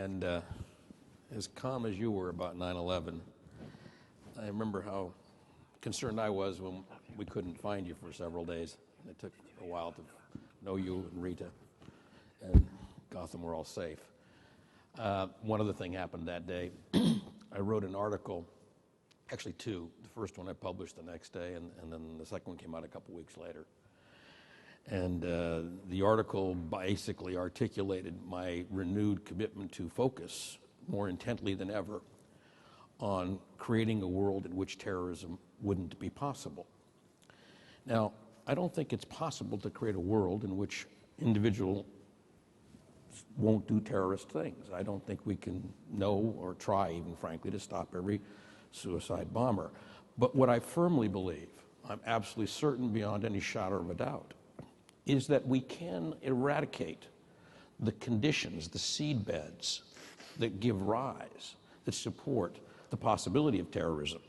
And as calm as you were about 9/11, I remember how concerned I was when we couldn't find you for several days. It took a while to know you and Rita and Gotham were all safe. One other thing happened that day. I wrote an article, actually two. The first one I published the next day, and then the second one came out a couple weeks later. And the article basically articulated my renewed commitment to focus more intently than ever on creating a world in which terrorism wouldn't be possible. Now, I don't think it's possible to create a world in which individuals won't do terrorist things. I don't think we can know or try, even frankly, to stop every suicide bomber. But what I firmly believe, I'm absolutely certain beyond any shadow of a doubt, is that we can eradicate the conditions, the seed beds that give rise, that support the possibility of terrorism.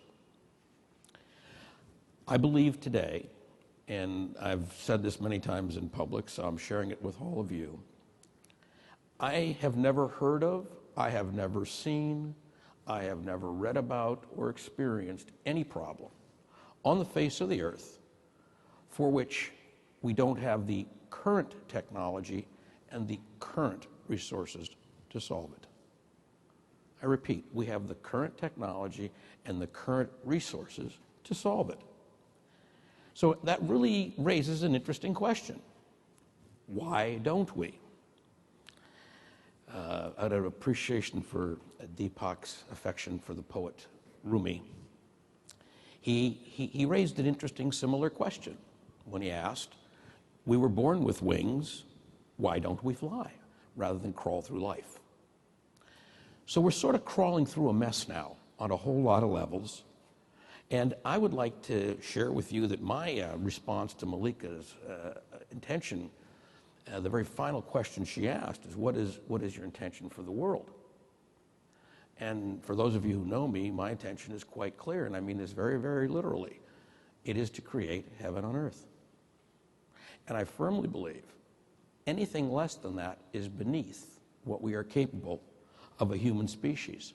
I believe today, and I've said this many times in public, so I'm sharing it with all of you, I have never heard of, I have never seen, I have never read about or experienced any problem on the face of the earth for which we don't have the current technology and the current resources to solve it. I repeat, we have the current technology and the current resources to solve it. So that really raises an interesting question. Why don't we? Out of appreciation for Deepak's affection for the poet Rumi, he raised an interesting similar question when he asked, we were born with wings, why don't we fly rather than crawl through life? So we're sort of crawling through a mess now on a whole lot of levels. And I would like to share with you that my response to Malika's intention, the very final question she asked is, what is your intention for the world? And for those of you who know me, my intention is quite clear, and I mean this very, very literally. It is to create heaven on earth. And I firmly believe anything less than that is beneath what we are capable of a human species.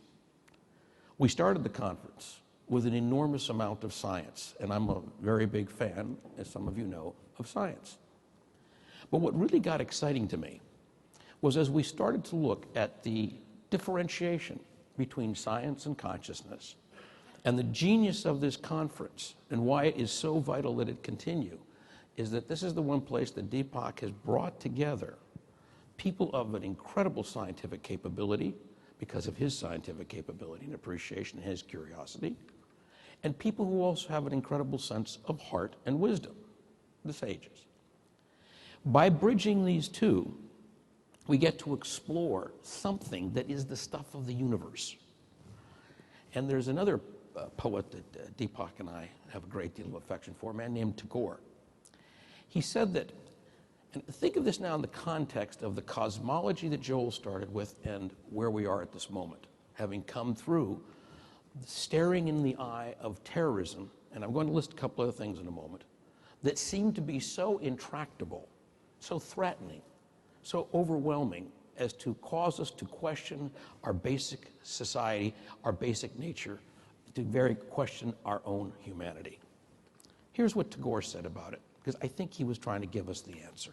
We started the conference with an enormous amount of science, and I'm a very big fan, as some of you know, of science. But what really got exciting to me was as we started to look at the differentiation between science and consciousness, and the genius of this conference, and why it is so vital that it continue, is that this is the one place that Deepak has brought together people of an incredible scientific capability, because of his scientific capability and appreciation and his curiosity, and people who also have an incredible sense of heart and wisdom, the sages. By bridging these two, we get to explore something that is the stuff of the universe. And there's another poet that Deepak and I have a great deal of affection for, a man named Tagore. He said that, and think of this now in the context of the cosmology that Joel started with and where we are at this moment, having come through staring in the eye of terrorism, and I'm going to list a couple other things in a moment, that seem to be so intractable, so threatening, so overwhelming as to cause us to question our basic society, our basic nature, to very question our own humanity. Here's what Tagore said about it, because I think he was trying to give us the answer.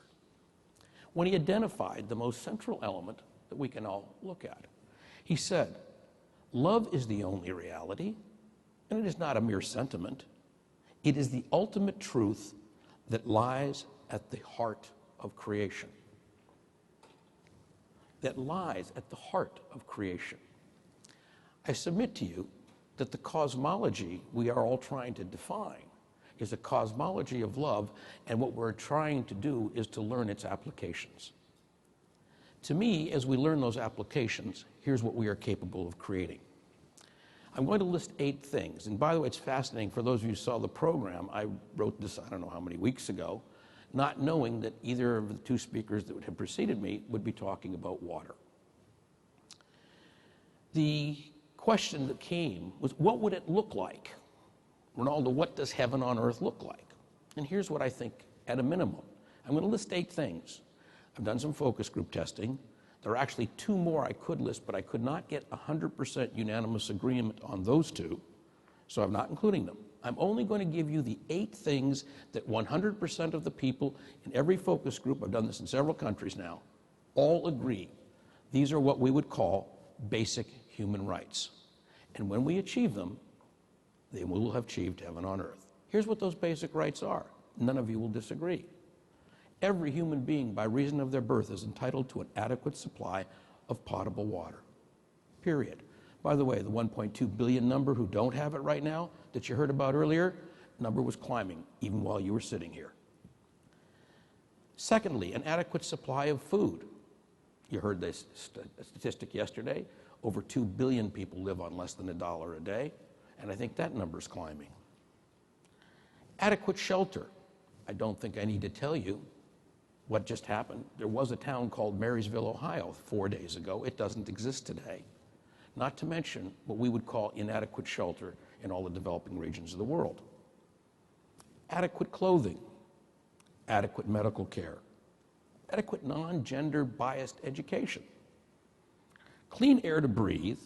When he identified the most central element that we can all look at, he said, love is the only reality, and it is not a mere sentiment. It is the ultimate truth that lies at the heart of creation. That lies at the heart of creation. I submit to you that the cosmology we are all trying to define is a cosmology of love, and what we're trying to do is to learn its applications. To me, as we learn those applications, here's what we are capable of creating. I'm going to list 8 things, and by the way, it's fascinating. For those of you who saw the program, I wrote this, I don't know how many weeks ago, not knowing that either of the 2 speakers that would have preceded me would be talking about water. The question that came was, what would it look like? Rinaldo, what does heaven on earth look like? And here's what I think at a minimum. I'm going to list 8 things. I've done some focus group testing. There are actually two more I could list, but I could not get 100% unanimous agreement on those two, so I'm not including them. I'm only going to give you the 8 things that 100% of the people in every focus group, I've done this in several countries now, all agree. These are what we would call basic human rights. And when we achieve them, then we will have achieved heaven on earth. Here's what those basic rights are. None of you will disagree. Every human being, by reason of their birth, is entitled to an adequate supply of potable water. Period. By the way, the 1.2 billion number who don't have it right now that you heard about earlier, number was climbing even while you were sitting here. Secondly, an adequate supply of food. You heard this statistic yesterday. Over 2 billion people live on less than $1 a day, and I think that number is climbing. Adequate shelter. I don't think I need to tell you what just happened. There was a town called Marysville, Ohio, 4 days ago. It doesn't exist today. Not to mention what we would call inadequate shelter in all the developing regions of the world. Adequate clothing, adequate medical care, adequate non-gender biased education, clean air to breathe,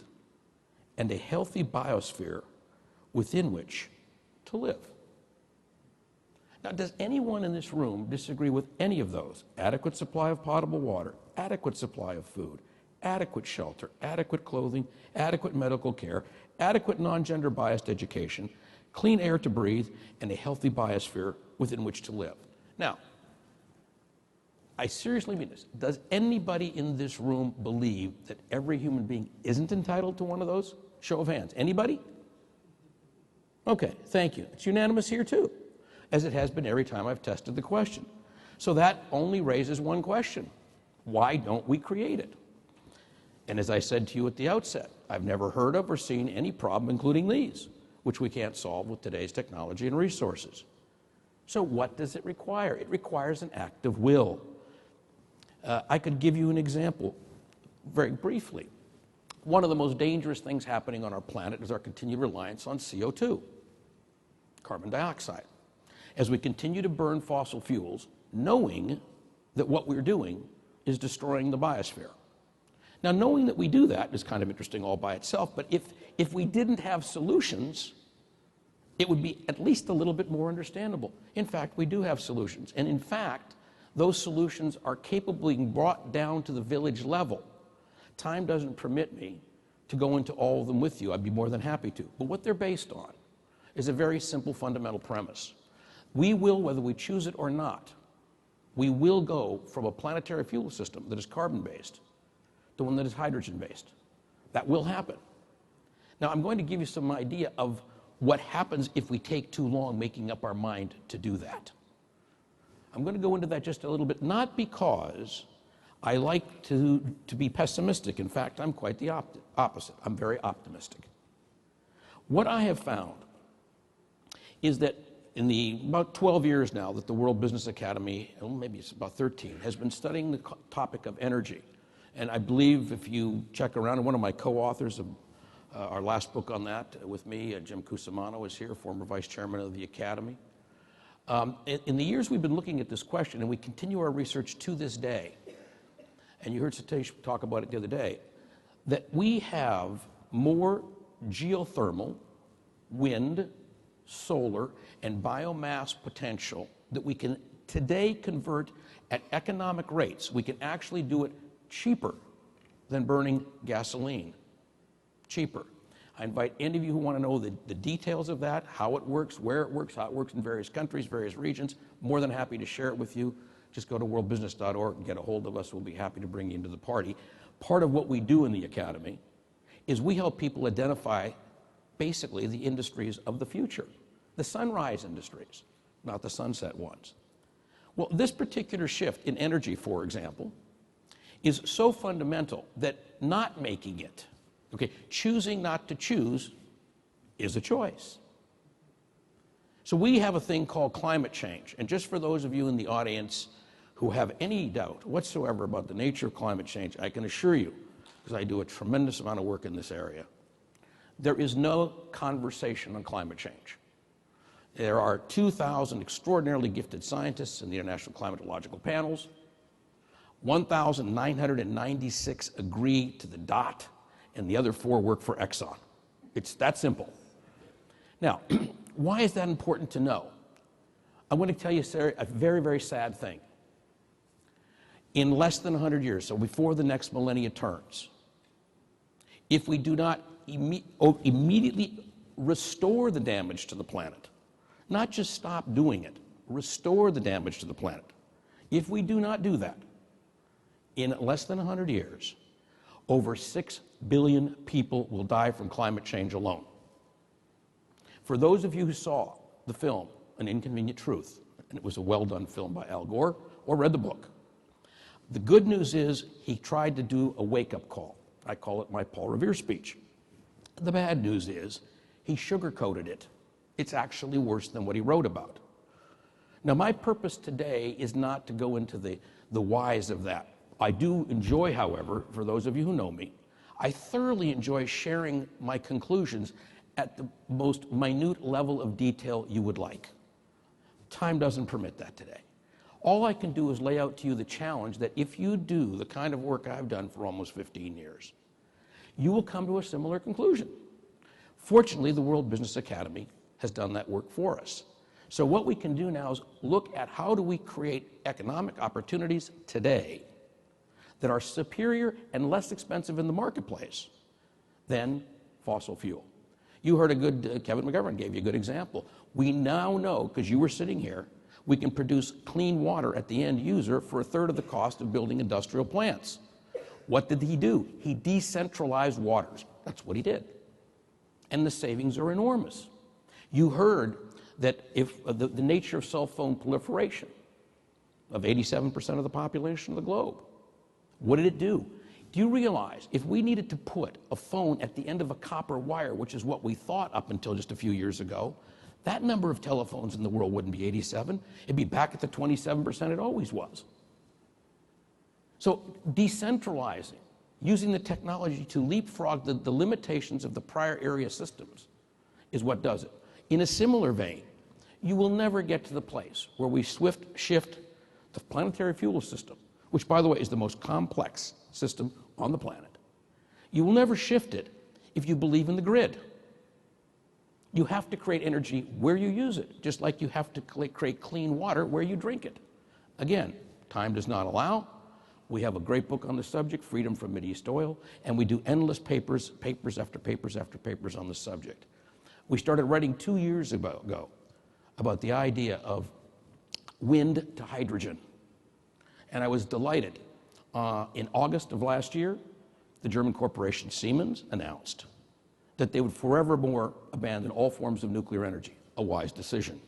and a healthy biosphere within which to live. Now, does anyone in this room disagree with any of those? Adequate supply of potable water, adequate supply of food, adequate shelter, adequate clothing, adequate medical care, adequate non-gender biased education, clean air to breathe, and a healthy biosphere within which to live. Now, I seriously mean this. Does anybody in this room believe that every human being isn't entitled to one of those? Show of hands. Anybody? Okay, thank you. It's unanimous here too, as it has been every time I've tested the question. So that only raises one question. Why don't we create it? And as I said to you at the outset, I've never heard of or seen any problem, including these, which we can't solve with today's technology and resources. So what does it require? It requires an act of will. I could give you an example very briefly. One of the most dangerous things happening on our planet is our continued reliance on CO2, carbon dioxide. As we continue to burn fossil fuels, knowing that what we're doing is destroying the biosphere. Now, knowing that we do that is kind of interesting all by itself, but if we didn't have solutions, it would be at least a little bit more understandable. In fact, we do have solutions. And in fact, those solutions are capable of being brought down to the village level. Time doesn't permit me to go into all of them with you. I'd be more than happy to. But what they're based on is a very simple fundamental premise. We will, whether we choose it or not, we will go from a planetary fuel system that is carbon-based to one that is hydrogen-based. That will happen. Now, I'm going to give you some idea of what happens if we take too long making up our mind to do that. I'm going to go into that just a little bit, not because I like to be pessimistic. In fact, I'm quite the opposite. I'm very optimistic. What I have found is that in the about 12 years now that the World Business Academy, maybe it's about 13, has been studying the topic of energy. And I believe if you check around, and one of my co-authors of our last book on that with me, Jim Cusimano, is here, former vice chairman of the Academy. In the years we've been looking at this question, and we continue our research to this day, and you heard Satish talk about it the other day, that we have more geothermal, wind, solar, and biomass potential that we can today convert at economic rates. We can actually do it cheaper than burning gasoline. Cheaper. I invite any of you who want to know the details of that, how it works, where it works, how it works in various countries, various regions. More than happy to share it with you. Just go to worldbusiness.org and get a hold of us. We'll be happy to bring you into the party. Part of what we do in the Academy is we help people identify basically the industries of the future, the sunrise industries, not the sunset ones. Well, this particular shift in energy, for example, is so fundamental that not making it, okay, choosing not to choose is a choice. So we have a thing called climate change. And just for those of you in the audience who have any doubt whatsoever about the nature of climate change, I can assure you, because I do a tremendous amount of work in this area, there is no conversation on climate change. There are 2,000 extraordinarily gifted scientists in the International Climatological Panels. 1,996 agree to the dot, and the other 4 work for Exxon. It's that simple. Now, why is that important to know? I'm going to tell you a very, very sad thing. In less than 100 years, so before the next millennia turns, if we do not immediately restore the damage to the planet, not just stop doing it, restore the damage to the planet. If we do not do that, in less than 100 years, over 6 billion people will die from climate change alone. For those of you who saw the film, An Inconvenient Truth, and it was a well-done film by Al Gore, or read the book, the good news is he tried to do a wake-up call. I call it my Paul Revere speech. The bad news is he sugarcoated it. It's actually worse than what he wrote about. Now, my purpose today is not to go into the whys of that. I do enjoy, however, for those of you who know me, I thoroughly enjoy sharing my conclusions at the most minute level of detail you would like. Time doesn't permit that today. All I can do is lay out to you the challenge that if you do the kind of work I've done for almost 15 years, you will come to a similar conclusion. Fortunately, the World Business Academy has done that work for us. So what we can do now is look at how do we create economic opportunities today that are superior and less expensive in the marketplace than fossil fuel. You heard a good, Kevin McGovern gave you a good example. We now know, because you were sitting here, we can produce clean water at the end user for 1/3 of the cost of building industrial plants. What did he do? He decentralized waters. That's what he did. And the savings are enormous. You heard that if the nature of cell phone proliferation of 87% of the population of the globe, what did it do? Do you realize if we needed to put a phone at the end of a copper wire, which is what we thought up until just a few years ago, that number of telephones in the world wouldn't be 87. It'd be back at the 27% it always was. So decentralizing, using the technology to leapfrog the limitations of the prior area systems is what does it. In a similar vein, you will never get to the place where we shift the planetary fuel system, which, by the way, is the most complex system on the planet. You will never shift it if you believe in the grid. You have to create energy where you use it, just like you have to create clean water where you drink it. Again, time does not allow. We have a great book on the subject, Freedom from Mideast Oil, and we do endless papers after papers after papers on the subject. We started writing 2 years ago about the idea of wind to hydrogen. And I was delighted. In August of last year, the German corporation Siemens announced that they would forevermore abandon all forms of nuclear energy, a wise decision.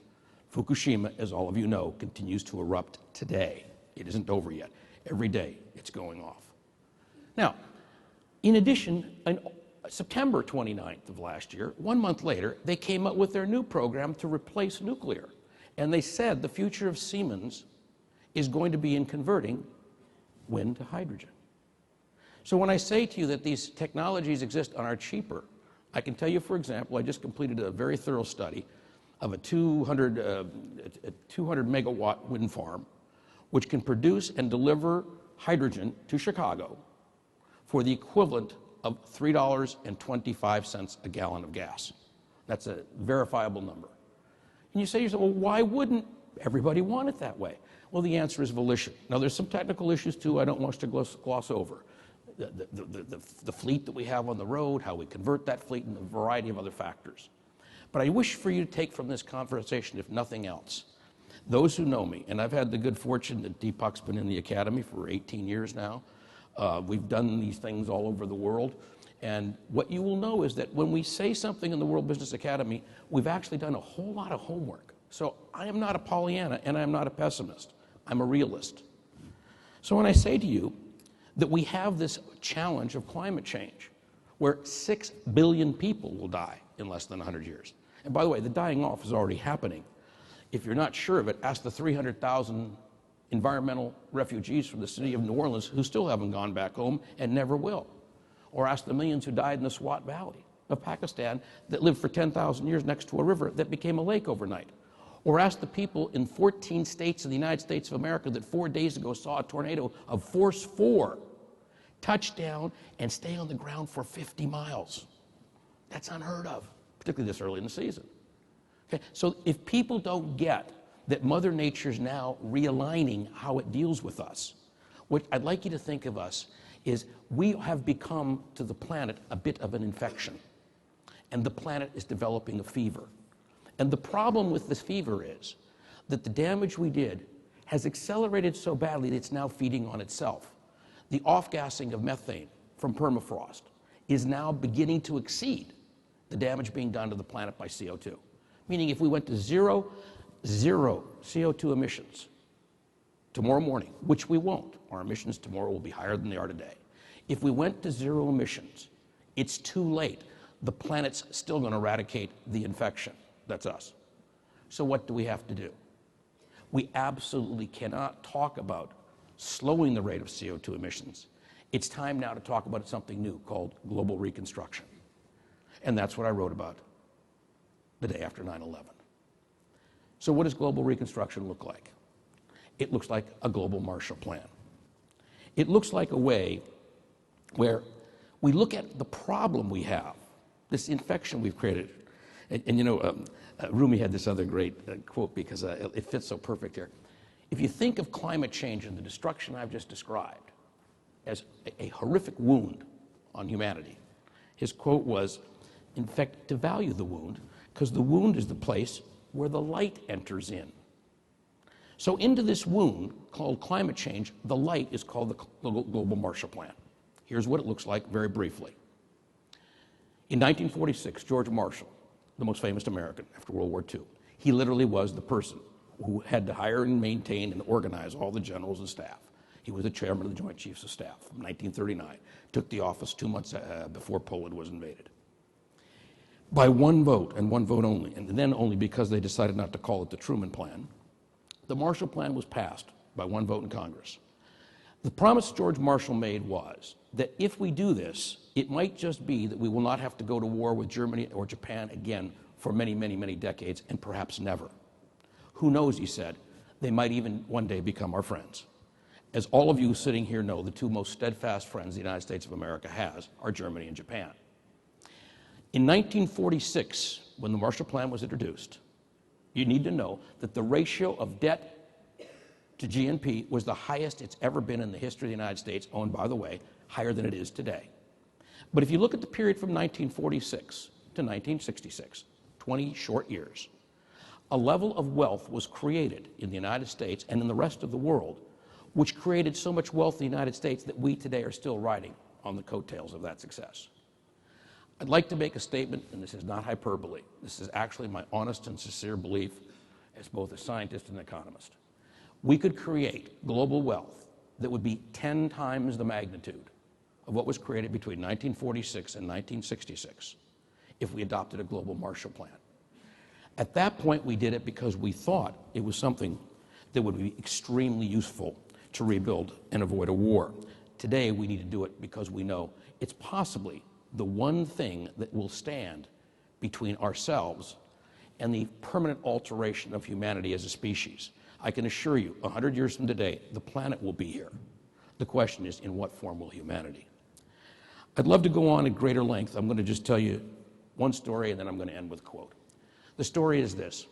Fukushima, as all of you know, continues to erupt today. It isn't over yet. Every day it's going off. Now, in addition, on September 29th of last year, 1 month later, they came up with their new program to replace nuclear. And they said the future of Siemens is going to be in converting wind to hydrogen. So when I say to you that these technologies exist and are cheaper, I can tell you, for example, I just completed a very thorough study of a 200 megawatt wind farm, which can produce and deliver hydrogen to Chicago for the equivalent of $3.25 a gallon of gas. That's a verifiable number. And you say to yourself, well, why wouldn't everybody want it that way? Well, the answer is volition. Now, there's some technical issues, too, I don't want us to gloss over. The fleet that we have on the road, how we convert that fleet, and a variety of other factors. But I wish for you to take from this conversation, if nothing else, those who know me, and I've had the good fortune that Deepak's been in the Academy for 18 years now. We've done these things all over the world. And what you will know is that when we say something in the World Business Academy, we've actually done a whole lot of homework. So I am not a Pollyanna, and I am not a pessimist. I'm a realist. So when I say to you that we have this challenge of climate change, where 6 billion people will die in less than 100 years. And by the way, the dying off is already happening. If you're not sure of it, ask the 300,000 environmental refugees from the city of New Orleans who still haven't gone back home and never will. Or ask the millions who died in the Swat Valley of Pakistan that lived for 10,000 years next to a river that became a lake overnight. Or ask the people in 14 states in the United States of America that 4 days ago saw a tornado of force 4 touch down and stay on the ground for 50 miles. That's unheard of, particularly this early in the season. Okay? So if people don't get that Mother Nature's now realigning how it deals with us, what I'd like you to think of us is we have become to the planet a bit of an infection, and the planet is developing a fever. And the problem with this fever is that the damage we did has accelerated so badly that it's now feeding on itself. The off-gassing of methane from permafrost is now beginning to exceed the damage being done to the planet by CO2. Meaning if we went to zero CO2 emissions tomorrow morning, which we won't, our emissions tomorrow will be higher than they are today. If we went to zero emissions, it's too late. The planet's still going to eradicate the infection. That's us. So what do we have to do? We absolutely cannot talk about slowing the rate of CO2 emissions. It's time now to talk about something new called global reconstruction. And that's what I wrote about the day after 9/11. So what does global reconstruction look like? It looks like a global Marshall Plan. It looks like a way where we look at the problem we have, this infection we've created. And you know, Rumi had this other great quote because it fits so perfect here. If you think of climate change and the destruction I've just described as a horrific wound on humanity, his quote was, in fact, to value the wound, because the wound is the place where the light enters in. So into this wound called climate change, the light is called the Global Marshall Plan. Here's what it looks like very briefly. In 1946, George Marshall, the most famous American after World War II, he literally was the person who had to hire and maintain and organize all the generals and staff. He was the chairman of the Joint Chiefs of Staff from 1939, took the office 2 months before Poland was invaded. By one vote, and one vote only, and then only because they decided not to call it the Truman Plan, the Marshall Plan was passed by one vote in Congress. The promise George Marshall made was that if we do this, it might just be that we will not have to go to war with Germany or Japan again for many, many, many decades, and perhaps never. Who knows, he said, they might even one day become our friends. As all of you sitting here know, the two most steadfast friends the United States of America has are Germany and Japan. In 1946, when the Marshall Plan was introduced, you need to know that the ratio of debt to GNP was the highest it's ever been in the history of the United States, oh, and by the way, higher than it is today. But if you look at the period from 1946 to 1966, 20 short years, a level of wealth was created in the United States and in the rest of the world, which created so much wealth in the United States that we today are still riding on the coattails of that success. I'd like to make a statement, and this is not hyperbole. This is actually my honest and sincere belief as both a scientist and an economist. We could create global wealth that would be 10 times the magnitude of what was created between 1946 and 1966 if we adopted a global Marshall Plan. At that point, we did it because we thought it was something that would be extremely useful to rebuild and avoid a war. Today, we need to do it because we know it's possibly the one thing that will stand between ourselves and the permanent alteration of humanity as a species. I can assure you, 100 years from today, the planet will be here. The question is, in what form will humanity? I'd love to go on at greater length. I'm going to just tell you one story, and then I'm going to end with a quote. The story is this.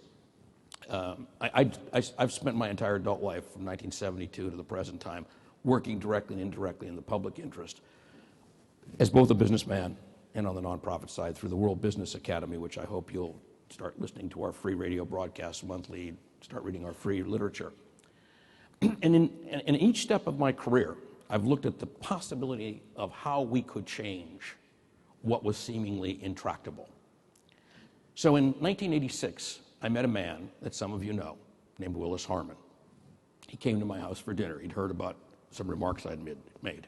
I've spent my entire adult life from 1972 to the present time working directly and indirectly in the public interest as both a businessman and on the nonprofit side through the World Business Academy, which I hope you'll start listening to our free radio broadcasts monthly, start reading our free literature. And in each step of my career, I've looked at the possibility of how we could change what was seemingly intractable. So in 1986, I met a man that some of you know named Willis Harman. He came to my house for dinner. He'd heard about some remarks I'd made.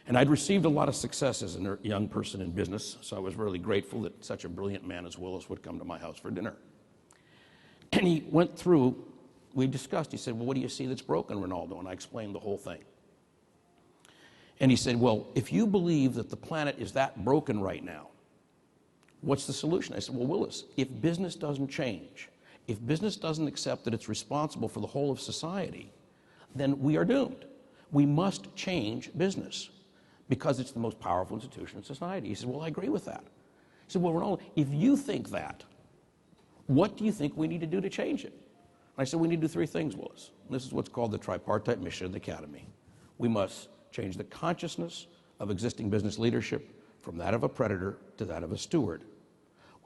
And I'd received a lot of success as a young person in business, so I was really grateful that such a brilliant man as Willis would come to my house for dinner. And he went through, we discussed, he said, well, what do you see that's broken, Rinaldo? And I explained the whole thing. And he said, well, if you believe that the planet is that broken right now, what's the solution? I said, well, Willis, if business doesn't change If business doesn't accept that it's responsible for the whole of society, then we are doomed. We must change business because it's the most powerful institution in society. He said, well, I agree with that. He said, well, Rinaldo, if you think that, what do you think we need to do to change it? And I said, we need to do three things, Willis. And this is what's called the tripartite mission of the Academy. We must change the consciousness of existing business leadership from that of a predator to that of a steward.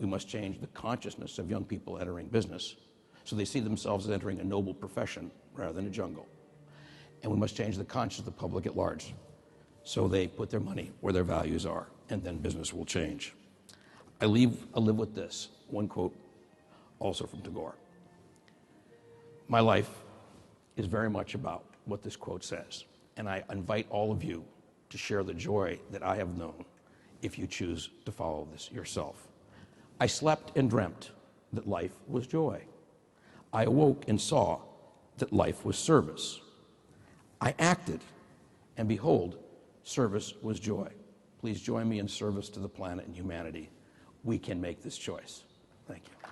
We must change the consciousness of young people entering business so they see themselves as entering a noble profession rather than a jungle. And we must change the consciousness of the public at large so they put their money where their values are, and then business will change. I live with this, one quote also from Tagore. My life is very much about what this quote says, and I invite all of you to share the joy that I have known if you choose to follow this yourself. I slept and dreamt that life was joy. I awoke and saw that life was service. I acted, and behold, service was joy. Please join me in service to the planet and humanity. We can make this choice. Thank you.